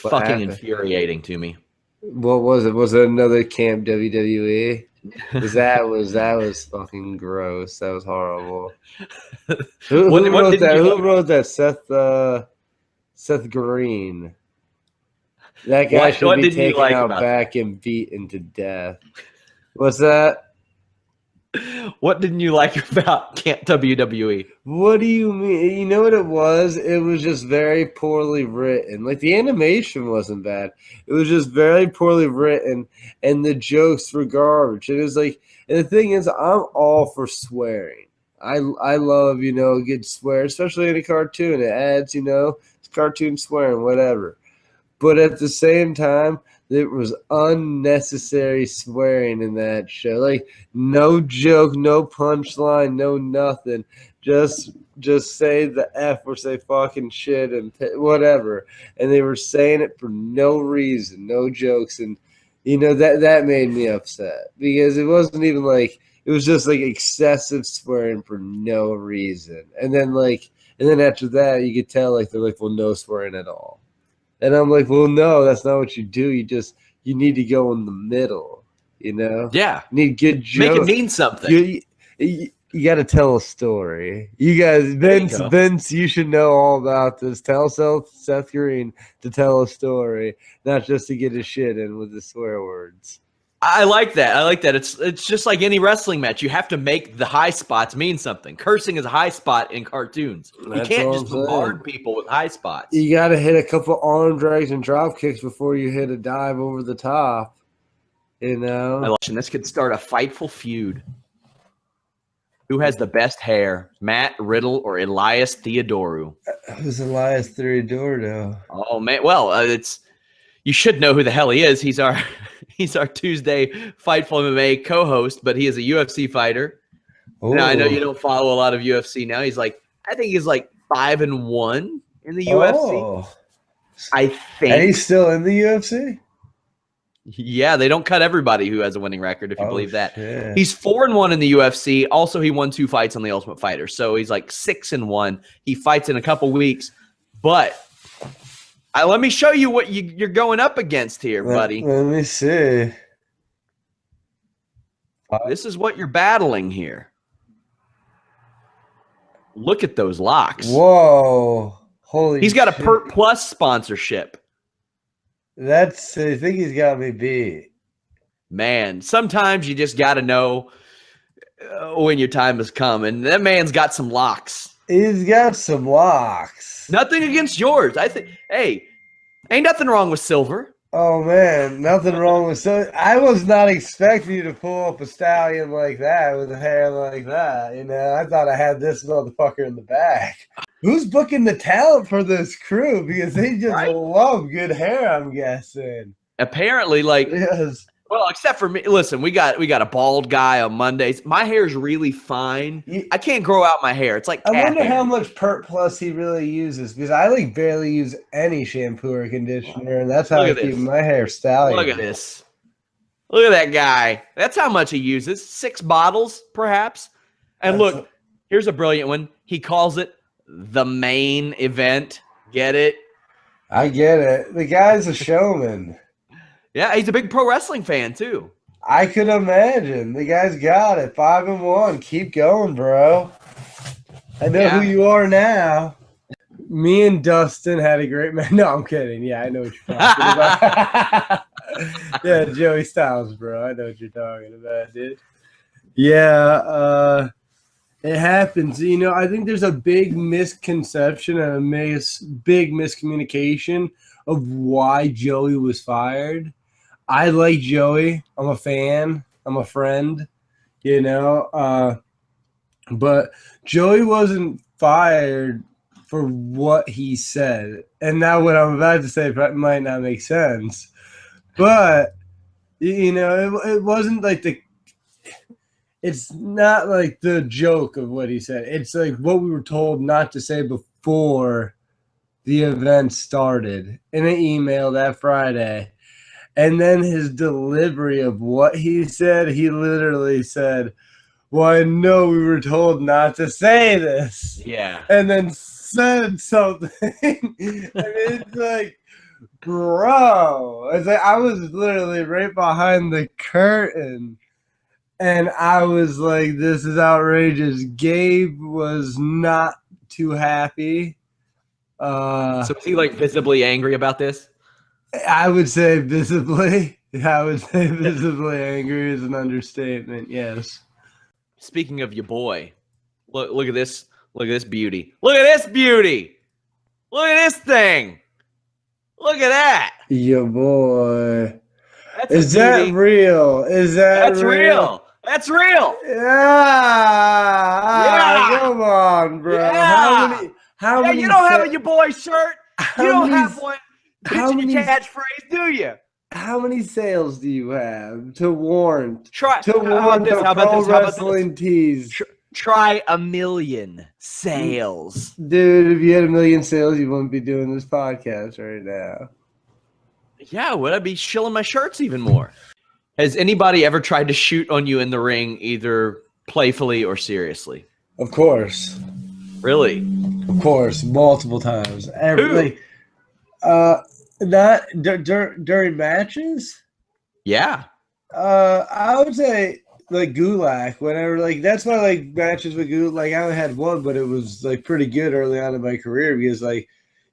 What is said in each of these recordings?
What fucking happened? infuriating to me. What was it? Was it another Camp WWE? That was fucking gross. That was horrible. Who What wrote didn't that? you Who like? wrote that? Seth Green. That guy should What be didn't you taken like out about that? back and beaten to death. What's that? What didn't you like about Camp WWE? What do you mean? You know what it was? It was just very poorly written. Like the animation wasn't bad. It was just very poorly written, and the jokes were garbage. It was like, and the thing is, I'm all for swearing. I love a good swear, especially in a cartoon. It adds it's cartoon swearing, whatever. But at the same time, there was unnecessary swearing in that show. Like no joke, no punchline, no nothing. Just say the F or say fucking shit and whatever. And they were saying it for no reason, no jokes, and that made me upset because it wasn't even like it was just like excessive swearing for no reason. And then after that, you could tell like they're like, well, no swearing at all. And I'm like, well, no, that's not what you do. You need to go in the middle, Yeah. You need good Make it jokes. mean something. You got to tell a story. You guys, Vince, you should know all about this. Tell Seth Green to tell a story, not just to get his shit in with the swear words. I like that. It's just like any wrestling match. You have to make the high spots mean something. Cursing is a high spot in cartoons. That's you can't all just I'm bombard saying. people with high spots. You got to hit a couple arm drags and drop kicks before you hit a dive over the top. This could start a Fightful feud. Who has the best hair, Matt Riddle or Elias Theodorou? Who's Elias Theodorou? Oh man, well, you should know who the hell he is. He's our Tuesday Fightful MMA co-host, but he is a UFC fighter. Now I know you don't follow a lot of UFC now. I think he's like 5-1 in the UFC. I think. And he's still in the UFC? Yeah, they don't cut everybody who has a winning record, if you believe that. Shit. He's 4-1 in the UFC. Also, he won 2 fights on the Ultimate Fighter. So he's like 6-1. He fights in a couple weeks. But let me show you what you're going up against here, buddy. Let me see. This is what you're battling here. Look at those locks. Whoa. Holy He's got shit. a Pert Plus sponsorship. I think he's got me beat. Man, sometimes you just got to know when your time has come. And that man's got some locks. He's got some locks. Nothing against yours. I think, hey, ain't nothing wrong with silver. Oh, man. Nothing wrong with so. I was not expecting you to pull up a stallion like that with hair like that. I thought I had this motherfucker in the back. Who's booking the talent for this crew? Because they just love good hair, I'm guessing. Apparently, yes. Well, except for me. Listen, we got a bald guy on Mondays. My hair's really fine. I can't grow out my hair. It's like cat I wonder hair. how much Pert Plus he really uses, because I barely use any shampoo or conditioner, and that's how I keep my hair stallion. Look at this. Look at that guy. That's how much he uses. 6 bottles, perhaps. And look, here's a brilliant one. He calls it the main event. Get it? I get it. The guy's a showman. Yeah, he's a big pro wrestling fan, too. I could imagine. The guy's got it. 5-1. Keep going, bro. I know who you are now. Me and Dustin had a great match. No, I'm kidding. Yeah, I know what you're talking about. Yeah, Joey Styles, bro. I know what you're talking about, dude. Yeah, it happens. I think there's a big misconception and a big miscommunication of why Joey was fired. I like Joey. I'm a fan. I'm a friend, but Joey wasn't fired for what he said. And now what I'm about to say might not make sense. But, it wasn't like it's not like the joke of what he said. It's like what we were told not to say before the event started in an email that Friday. And then his delivery of what he said, he literally said, well, I know we were told not to say this. Yeah. And then said something. It's like, Bro, it's like I was literally right behind the curtain. And I was like, this is outrageous. Gabe was not too happy. So is he like visibly angry about this? I would say visibly. I would say visibly angry is an understatement. Yes. Speaking of your boy, look at this. Look at this beauty. Look at this beauty. Look at this thing. Look at that. Your boy. That's Is that real? Is that real? That's real. Yeah. Come on, bro. Yeah. How many you don't have a your boy shirt. You don't have one. How Pitching many your catchphrase, do you? How many sales do you have to warrant? How about wrestling tees. Try 1 million sales. Dude, if you had 1 million sales, you wouldn't be doing this podcast right now. Yeah, would I be shilling my shirts even more? Has anybody ever tried to shoot on you in the ring, either playfully or seriously? Of course. Really? Of course, multiple times. Not during matches? Yeah. I would say like Gulak, whenever that's why like matches with Gulak, I only had one, but it was like pretty good early on in my career because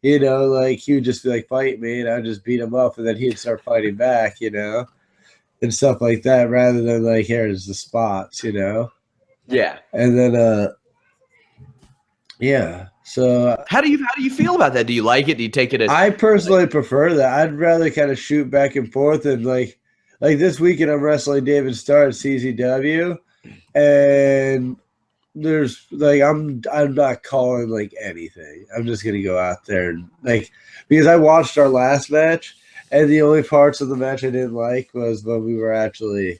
he would just be like, fight me, and I'd just beat him up, and then he'd start fighting back, and stuff like that, rather than like, here's the spots, Yeah. And then yeah. So how do you feel about that? Do you like it? Do you take it as I personally prefer that. I'd rather kind of shoot back and forth, and like this weekend I'm wrestling David Starr at CZW, and there's I'm not calling like anything. I'm just gonna go out there and because I watched our last match, and the only parts of the match I didn't like was when we were actually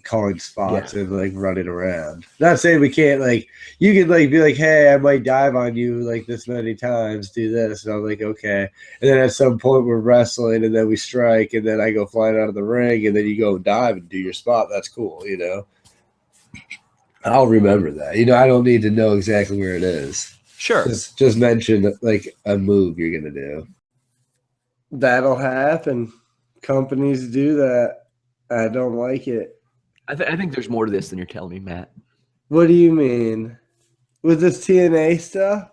calling spots and running around. Not saying we can't you can be like, hey, I might dive on you this many times, do this, and I'm like, okay. And then at some point we're wrestling, and then we strike, and then I go flying out of the ring, and then you go dive and do your spot. That's cool, I'll remember that. I don't need to know exactly where it is. Sure. Just mention a move you're gonna do. That'll happen. Companies do that. I don't like it. I think there's more to this than you're telling me, Matt. What do you mean? With this TNA stuff?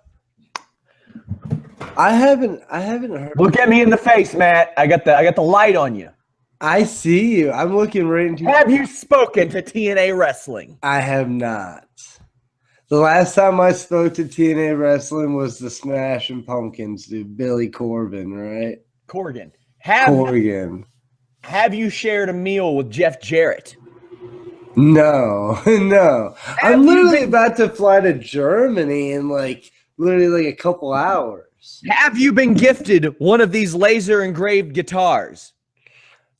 I haven't heard. Look at me in the face, Matt. I got the light on you. I see you. I'm looking right into. Have you spoken to TNA Wrestling? I have not. The last time I spoke to TNA Wrestling was the Smashing Pumpkins, dude. Billy Corgan, right? Corgan. Have you shared a meal with Jeff Jarrett? No. I'm literally about to fly to Germany in literally a couple hours. Have you been gifted one of these laser engraved guitars?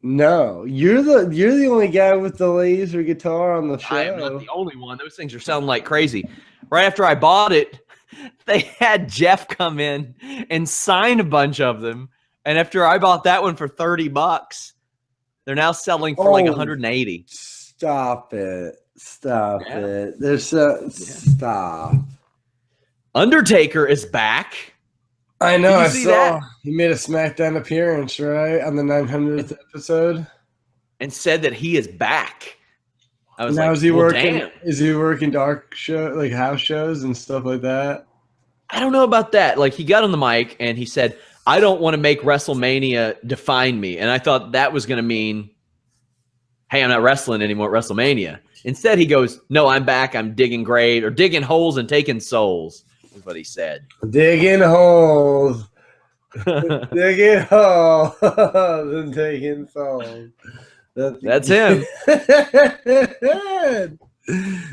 No, you're the only guy with the laser guitar on the show. I am not the only one. Those things are sounding like crazy. Right after I bought it, they had Jeff come in and sign a bunch of them. And after I bought that one for $30, they're now selling for 180. Stop it. Stop it. There's stop. Undertaker is back. I know. I see saw that? He made a SmackDown appearance, right, on the 900th episode, and said that he is back. I was now, like, is he working? Damn. Is he working dark show, house shows and stuff like that? I don't know about that. He got on the mic and he said, I don't want to make WrestleMania define me. And I thought that was going to mean, hey, I'm not wrestling anymore at WrestleMania. Instead, he goes, no, I'm back. I'm digging great, or digging holes and taking souls, is what he said. Digging holes. Digging holes and taking souls. That's him.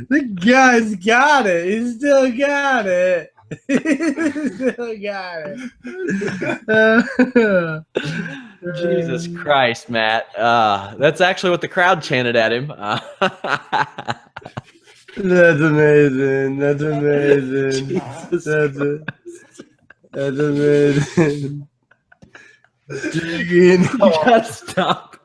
The guy's got it. He still got it. He still got it. Jesus Christ, Matt. That's actually what the crowd chanted at him. That's amazing. That's amazing. That's amazing. You gotta stop.